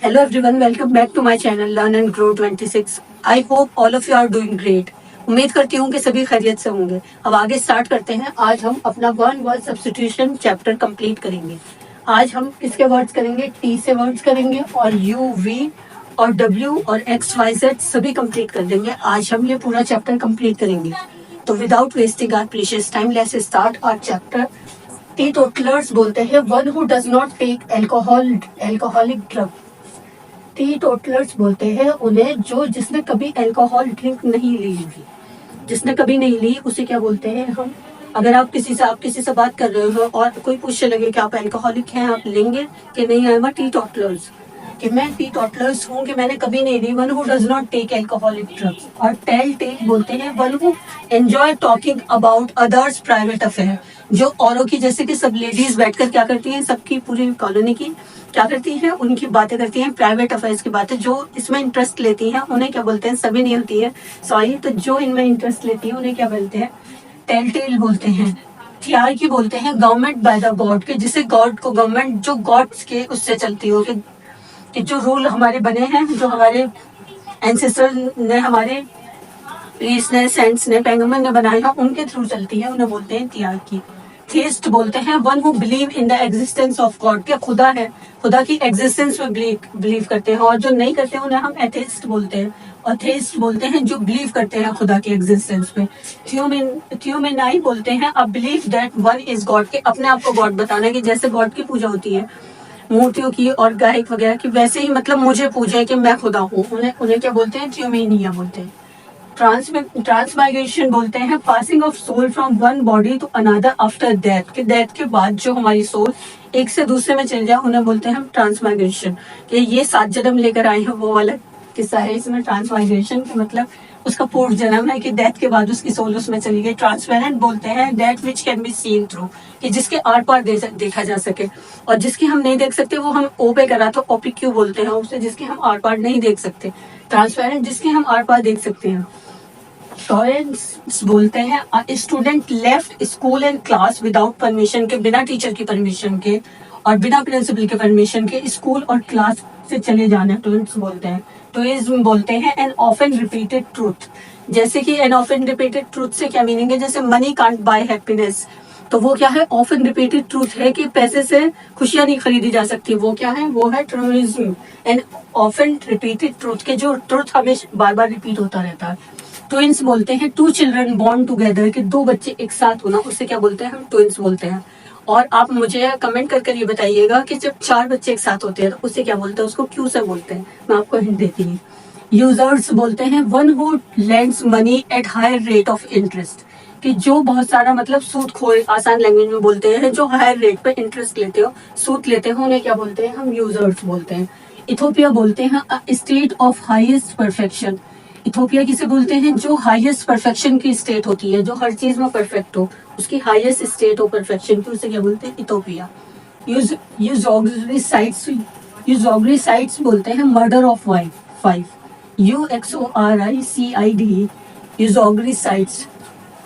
Hello everyone, welcome back to my channel Learn and Grow 26. I hope all of you are doing great. उम्मीद करती हूँ कि सभी खैरियत से होंगे। अब आगे स्टार्ट करते हैं। आज हम अपना one word substitution chapter complete करेंगे। आज हम किसके वर्ड्स करेंगे? टी से वर्ड्स करेंगे और यू वी और डब्ल्यू और एक्स वाई जेड सभी कंप्लीट कर देंगे। आज हम ये पूरा चैप्टर कंप्लीट करेंगे। तो without wasting our precious time let's start our chapter. Teetotallers बोलते हैं one who does not take alcoholic drug. Teetotallers बोलते हैं उन्हें जिसने कभी अल्कोहल ड्रिंक नहीं ली होगी, जिसने कभी नहीं ली उसे क्या बोलते हैं हम? अगर आप किसी से बात कर रहे हो और कोई पूछने लगे कि आप अल्कोहलिक हैं, आप लेंगे कि नहीं? आई एम टी टोटलर्स, कि मैं टी टोटलर्स हूँ, कि मैंने कभी नहीं ली। One who does not take alcoholic drugs. और टेल टेक बोलते हैं one who enjoy talking about others private affair. जो औरों की, जैसे कि सब लेडीज बैठकर क्या करती हैं, सबकी पूरी कॉलोनी की क्या करती हैं, उनकी बातें करती हैं, प्राइवेट अफेयर्स की बातें। जो इसमें इंटरेस्ट लेती हैं उन्हें क्या बोलते हैं? सभी नहीं होती है, सॉरी। तो जो इनमें इंटरेस्ट लेती है उन्हें क्या बोलते हैं? टेल टेल बोलते हैं। थियार की बोलते हैं गवर्नमेंट बाय द गॉड, के जिसे गॉड को, गवर्नमेंट जो गॉड्स के उससे चलती हो, कि जो रूल हमारे बने हैं, जो हमारे एंसेस्टर ने, हमारे प्रीस्ट ने, सेंट्स ने, पैगंबर ने बनाए हैं, उनके थ्रू चलती है, उन्हें बोलते हैं थियार की। थीस्ट बोलते हैं one who believe in the existence of God, क्या खुदा है, खुदा की एग्जिस्टेंस में बिलीव करते हैं। और जो नहीं करते हैं उन्हें हम एथेइस्ट बोलते हैं। और थेइस्ट बोलते हैं जो बिलीव करते हैं खुदा की एग्जिस्टेंस में। थियोमेनाई बोलते हैं a believe that one is God, के अपने आप को गॉड बताना, कि जैसे गॉड की पूजा होती है मूर्तियों की और गायक वगैरह की, वैसे ही मतलब मुझे पूजे कि मैं खुदा हूँ, उन्हें क्या बोलते हैं? थियोमेनिया बोलते हैं। ट्रांसमाइग्रेशन बोलते हैं passing of soul from one body to another after death, कि डेथ के बाद जो हमारी सोल एक से दूसरे में चल जाए, उन्हें बोलते हैं हम ट्रांसमाइग्रेशन। कि ये 7 जन्म लेकर आए हैं, वो वाला किस्सा है इसमें। ट्रांसमाइग्रेशन के मतलब उसका पूर्व जन्म है, कि डेथ के बाद उसकी सोल उसमें चली गई। ट्रांसपेरेंट बोलते हैं that which can be seen through, कि जिसके आर पार देखा जा सके। और जिसकी हम नहीं देख सकते वो हम ओ पे करा तो ओपीक्यू बोलते हैं उसे, जिसकी हम आर पार नहीं देख सकते। ट्रांसपेरेंट जिसके हम आर पार देख सकते हैं। टॉलरेंस बोलते हैं student left school and class without permission, के बिना टीचर की परमिशन के और बिना प्रिंसिपल के परमिशन के स्कूल और क्लास से चले जाना टॉलरेंस बोलते हैं। टूइज्म बोलते हैं एन ऑफन रिपीटेड ट्रूथ, जैसे कि एन ऑफन रिपीटेड ट्रूथ से क्या मीनिंग है? जैसे मनी कांट बाय हैप्पीनेस, तो वो क्या है? ऑफन रिपीटेड ट्रूथ है कि पैसे से खुशियां नहीं खरीदी जा सकती। वो क्या है? वो है ट्रूइज्म, एन ऑफन रिपीटेड ट्रूथ, के जो ट्रूथ हमेशा बार बार रिपीट होता रहता है। ट्विंस बोलते हैं टू चिल्ड्रन बॉर्न टुगेदर, के 2 बच्चे एक साथ होना, उससे क्या बोलते हैं? हम ट्विंस बोलते हैं। और आप मुझे कमेंट कर ये बताइएगा कि जब 4 बच्चे एक साथ होते हैं तो उससे क्या बोलते हैं? उसको क्यों से बोलते हैं? मैं आपको हिंट देती हूँ। यूजर्स बोलते हैं one who lends money at higher rate of interest, कि जो बहुत सारा मतलब सूदखोर, आसान लैंग्वेज में बोलते हैं, जो हायर रेट पे इंटरेस्ट लेते हो, सूद लेते हो, उन्हें क्या बोलते हैं? हम यूजर्स बोलते हैं। इथोपिया बोलते हैं state of highest perfection. Ethiopia किसे बोलते हैं? जो हाईएस्ट परफेक्शन की स्टेट होती है, जो हर चीज में परफेक्ट हो, उसकी हाईएस्ट स्टेट ऑफ परफेक्शन की, उसे क्या बोलते हैं? इथोपिया। यूजोग्रिसाइड्स बोलते हैं मर्डर ऑफ वाइफ, UXORICID, यूजोग्रिसाइड्स।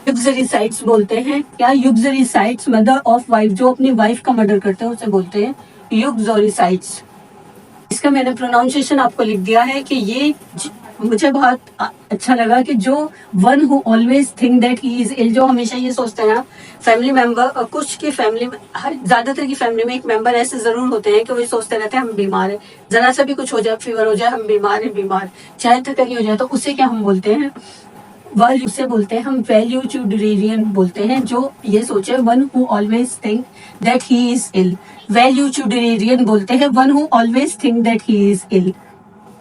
युग्जरिसाइड्स बोलते हैं क्या? युग्जरिसाइड्स मदर ऑफ वाइफ, जो अपनी वाइफ का मर्डर करते हैं उसे बोलते हैं युग्जोरिसाइड्स। इसका मैंने प्रोनाउंसिएशन आपको लिख दिया है कि ये मुझे बहुत अच्छा लगा, कि जो one who always think that he is ill, जो हमेशा ये सोचते हैं। फैमिली मेंबर, कुछ की फैमिली में, हर ज्यादातर की फैमिली में एक मेंबर ऐसे जरूर होते हैं कि वो सोचते रहते हैं हम बीमार है, जरा सा भी कुछ हो जाए, फीवर हो जाए, हम बीमार, चाहे थकाली हो जाए, तो उसे क्या हम बोलते हैं? वर्ल्ड उसे बोलते हैं हम वैल्यूट्यूडरेरियन बोलते हैं, जो ये सोचे one who always think that he is ill. Valetudinarian बोलते हैं one who always think that he is ill.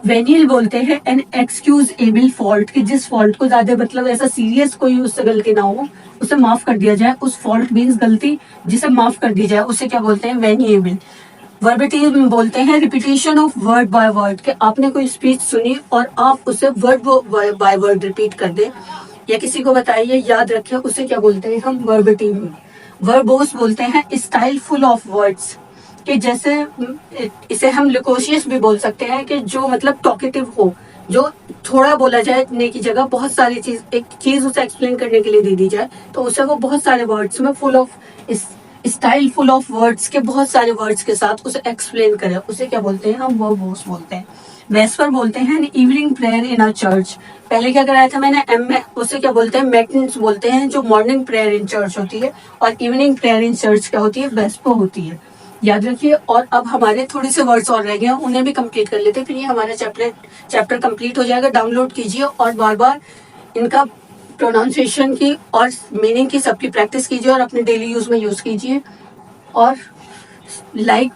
Venial बोलते हैं एन एक्सक्यूजेबल फॉल्ट, कि जिस फॉल्ट को ज्यादा मतलब ऐसा सीरियस कोई उससे गलती ना हो, उसे माफ कर दिया जाए, उस फॉल्ट मीन्स गलती जिसे माफ कर दी जाए, उसे क्या बोलते हैं? वेनिएबल। वर्बेटिम बोलते हैं repetition of word by word, कि आपने कोई स्पीच सुनी और आप उसे वर्ड बाय वर्ड रिपीट कर दे या किसी को बताइए, याद रखें, उसे क्या बोलते हैं? हम वर्बेटिम। वर्बोस बोलते हैं स्टाइल फुल ऑफ वर्ड्स, कि जैसे इसे हम लिकोशियस भी बोल सकते हैं, कि जो मतलब टॉकेटिव हो, जो थोड़ा बोला जाए ने की जगह बहुत सारी एक चीज उसे एक्सप्लेन करने के लिए दे दी जाए, तो उसे वो बहुत सारे वर्ड्स में full of style full of words के, बहुत सारे वर्ड्स के साथ उसे एक्सप्लेन करें, उसे क्या बोलते हैं हम, वर्बोस बोलते हैं। वेस्पर बोलते हैं इवनिंग प्रेयर इन अ चर्च। पहले क्या कराया था मैंने, एम में, उसे क्या बोलते हैं, मैटिन्स बोलते हैं, जो मॉर्निंग प्रेयर इन चर्च होती है। और इवनिंग प्रेयर इन चर्च क्या होती है, वेस्पर होती है, याद रखिए। और अब हमारे थोड़े से वर्ड्स और रह गए हैं, उन्हें भी कंप्लीट कर लेते हैं, फिर ये हमारा चैप्टर कंप्लीट हो जाएगा। डाउनलोड कीजिए और बार बार इनका प्रोनाउंसिएशन की और मीनिंग की सबकी प्रैक्टिस कीजिए और अपने डेली यूज में यूज कीजिए। और like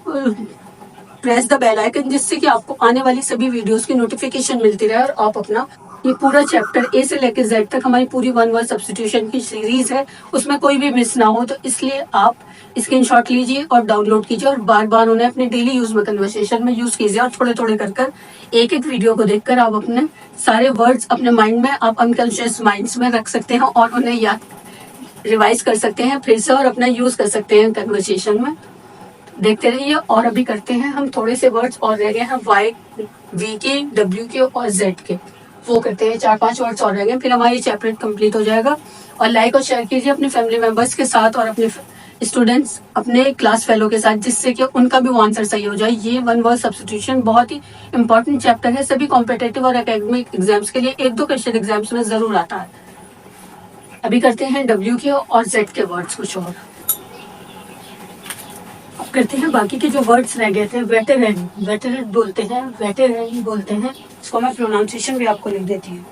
press the bell icon, जिससे कि आपको आने वाली सभी वीडियोस की नोटिफिकेशन मिलती रहे और आप अपना ये पूरा चैप्टर ए से लेकर जेड तक, हमारी पूरी वन वर्ड सब्स्टिट्यूशन की सीरीज है, उसमें कोई भी मिस ना हो। तो इसलिए आप स्क्रीनशॉट लीजिए और डाउनलोड कीजिए और बार बार उन्हें अपने डेली यूज में, कन्वर्सेशन में यूज कीजिए। और थोड़े थोड़े कर एक एक वीडियो को देखकर आप अपने सारे वर्ड्स अपने माइंड में, आप अनकॉन्शियस माइंड्स में रख सकते हैं और उन्हें याद, रिवाइज कर सकते हैं फिर से और अपना यूज कर सकते हैं कन्वर्सेशन में। देखते रहिए। और अभी करते हैं हम थोड़े से वर्ड्स और रह गए हैं, वाई, वी के, डब्ल्यू के और जेड के, वो करते हैं। 4-5 वर्ड्स और रह गए, फिर हमारा ये चैप्टर कंप्लीट हो जाएगा। और लाइक और शेयर कीजिए अपने फैमिली मेंबर्स के साथ और अपने स्टूडेंट्स, अपने क्लास फेलो के साथ, जिससे कि उनका भी वो आंसर सही हो जाए। ये वन वर्ड सब्स्टिट्यूशन बहुत ही इंपॉर्टेंट चैप्टर है, सभी कॉम्पिटेटिव और एकेडमिक एग्जाम्स के लिए 1-2 क्वेश्चन एग्जाम्स में जरूर आता है। अभी करते हैं डब्ल्यू के और जेड के वर्ड्स कुछ और। अब करते हैं बाकी के जो वर्ड्स रह गए थे। वेटरन, वेटरन बोलते हैं, वेटरन बोलते हैं, इसको मैं प्रोनाउंसिएशन भी आपको लिख देती हूँ।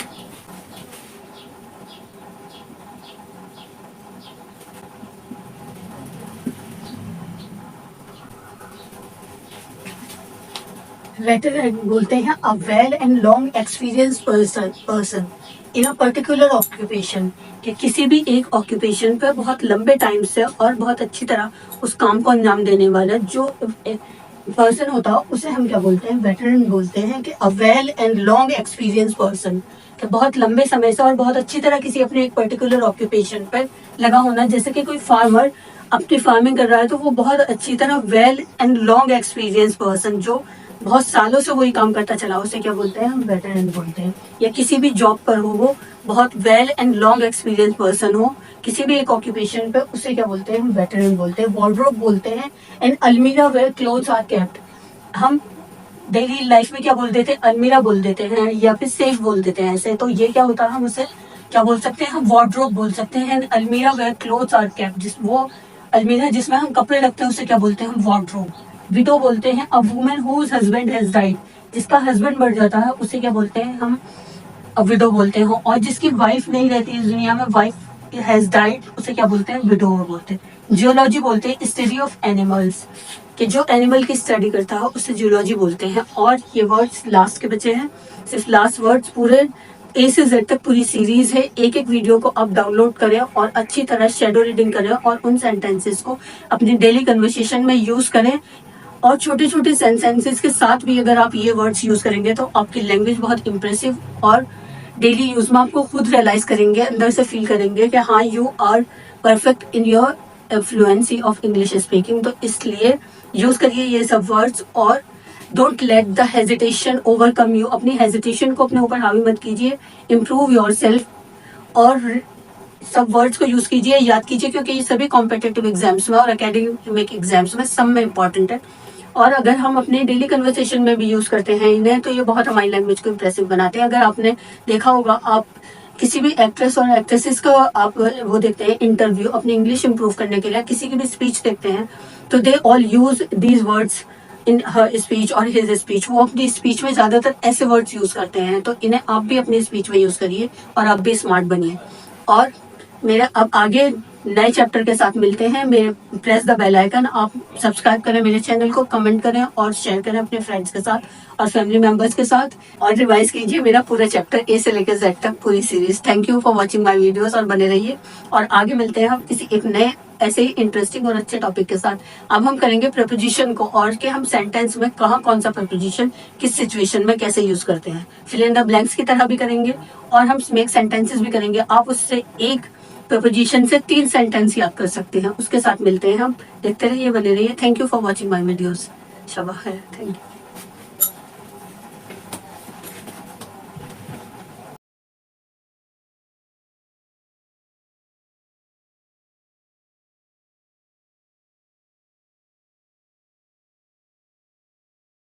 वेटरन बोलते हैं a well and long experience person in a particular occupation, कि किसी भी एक ऑक्यूपेशन पर बहुत लंबे टाइम से और बहुत अच्छी तरह उस काम को अंजाम देने वाला जो पर्सन होता है, उसे हम क्या बोलते हैं, वेटरन बोलते हैं। कि a well and long experience person, कि बहुत लंबे समय से और बहुत अच्छी तरह किसी अपने एक पर्टिकुलर ऑक्यूपेशन पर लगा होना। जैसे कि कोई फार्मर अपनी फार्मिंग कर रहा है, तो वो बहुत अच्छी तरह well and long experience person, जो बहुत सालों से वही काम करता चला, उसे क्या बोलते हैं, हम वेटरन बोलते हैं। या किसी भी जॉब पर हो, वो बहुत well and long experience person हो किसी भी एक ऑक्यूपेशन पे, उसे क्या बोलते हैं, हम वेटरन बोलते हैं। वार्डरोब बोलते हैं एंड अलमीरा वेयर क्लोथ्स आर केप्ट। हम डेली लाइफ में क्या बोल देते हैं, अलमीरा बोल देते हैं या फिर सेफ बोल देते हैं ऐसे। तो ये क्या होता है, हम उसे क्या बोल सकते हैं, हम वार्डरोब बोल सकते हैं। अलमीरा वेयर क्लोथ्स आर केप्ट, जिस वो अलमीरा जिसमें हम कपड़े रखते हैं, उसे क्या बोलते हैं, हम वार्डरोब। विडो बोलते हैं a woman whose husband has died, जिसका हस्बैंड मर जाता है उसे क्या बोलते हैं, हम विडो बोलते हैं। और जिसकी वाइफ नहीं रहती इस दुनिया में, वाइफ हैज डाइड, उसे क्या बोलते हैं, विडोवर बोलते हैं। जियोलॉजी बोलते हैं स्टडी ऑफ एनिमल्स, कि जो एनिमल की स्टडी करता है उसे जियोलॉजी बोलते हैं। और ये वर्ड्स लास्ट के बचे हैं, सिर्फ लास्ट वर्ड्स। पूरे ए से जेड तक पूरी सीरीज है, एक एक वीडियो को आप डाउनलोड करें और अच्छी तरह शेडो रीडिंग करें और उन सेंटेंसेस को अपनी डेली कन्वर्सेशन में यूज करें। और छोटे छोटे सेंटेंसेस के साथ भी अगर आप ये वर्ड्स यूज करेंगे तो आपकी लैंग्वेज बहुत इंप्रेसिव, और डेली यूज में आपको खुद रियलाइज करेंगे, अंदर से फील करेंगे कि हाँ, you are perfect in your fluency of English speaking. तो इसलिए यूज करिए ये सब वर्ड्स और don't let the hesitation overcome you. अपनी हेजिटेशन को अपने ऊपर हावी मत कीजिए, इम्प्रूव योर सेल्फ और सब वर्ड्स को यूज कीजिए, याद कीजिए, क्योंकि ये सभी कॉम्पिटिटिव एग्जाम्स में और एकेडमिक एग्जाम्स में सब में इंपॉर्टेंट है। और अगर हम अपने डेली कन्वर्सेशन में भी यूज करते हैं इन्हें, तो ये बहुत हमारी लैंग्वेज को इम्प्रेसिव बनाते हैं। अगर आपने देखा होगा, आप किसी भी एक्ट्रेस और एक्ट्रेसेस का आप वो देखते हैं इंटरव्यू, अपनी इंग्लिश इंप्रूव करने के लिए किसी की भी स्पीच देखते हैं, तो they all use these words in her speech और हिज स्पीच। वो अपनी स्पीच में ज्यादातर ऐसे वर्ड्स यूज करते हैं, तो इन्हें आप भी अपनी स्पीच में यूज करिए और आप भी स्मार्ट बनिए। और मेरा अब आगे नए चैप्टर के साथ मिलते हैं। मेरे प्रेस द बेल आइकन, आप सब्सक्राइब करें मेरे चैनल को, कमेंट करें और शेयर करें अपने फ्रेंड्स के साथ और फैमिली मेंबर्स के साथ, और रिवाइज कीजिए मेरा पूरा चैप्टर ए से लेकर जेड तक पूरी series. Thank you for watching my videos और बने रहिए। और आगे मिलते हैं हम किसी एक नए ऐसे ही इंटरेस्टिंग और अच्छे टॉपिक के साथ। अब हम करेंगे प्रपोजिशन को, और कि हम सेंटेंस में कहाँ कौन सा प्रपोजिशन किस सिचुएशन में कैसे यूज करते हैं। फिल इन द ब्लैंक्स की तरह भी करेंगे और हम मेक सेंटेंसेस भी करेंगे। आप उससे एक प्रपोजिशन से 3 सेंटेंस याद कर सकते हैं। उसके साथ मिलते हैं हम, देखते रहिए, बने रहिए। Thank you for watching my videos. शबा खैर, थैंक यू।